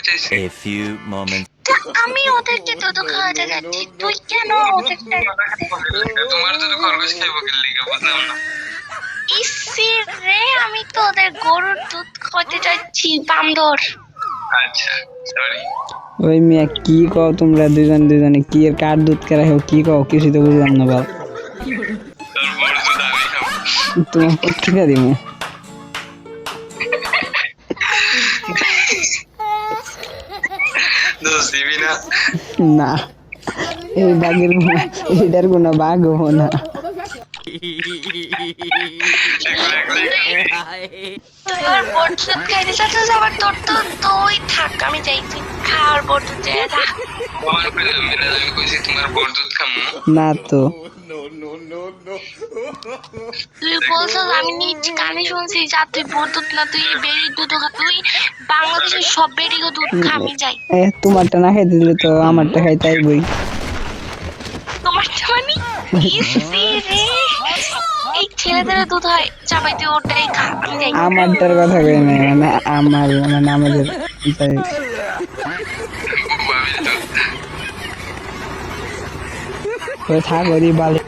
A few moments. আমি ওদেরকে দুধ খাওয়াতে যাচ্ছি, তুই কেন ওদেরটা? তোমার তো খরগোশ খাইবো কি লিগা বুঝলাম না। ইসি রে, আমি তো ওদের গরুর দুধ খাওয়াতে যাচ্ছি, বান্দর। আচ্ছা সরি। ওই মিয়া কি কও তোমরা দুজনে কি এর কার দুধ কেরা হেও কি কও কিছু তো বুঝলাম না বাপ। তোর বড় দুধ আমি খাবো। তোমার পত্রিকা দিমু দোষ দিবি না? না, এই বাঘের এটার কোনো বাঘ হবো না। তুই আর বট দুধ খাইতে চাচ্ছিস, আবার তোর তো তুই থাক, আমি যাইছি খাওয়ার বট দুধ যায় থাক। আমার পেলাম না, আমি কইছি তোমার বড় দুধ খামু। না তো তুই বলছিস, আমি নিজ কানে শুনছি যা তুই বট দুধ না, তুই বেরির দুধ খা। তুই বাংলাদেশের সব বেরিগো দুধ খা, আমি যাই। তোমারটা না খাইতে দিলে তো আমারটা খাইতে আইবই। তোমারটা মানে ইসি রে, এই ছেলেদের দুধ হয় চাপাই, তুই ওটাই খা, আমি যাই। আমারটার কথা কই না, মানে আমার মানে আমাদের থাক ওই বালে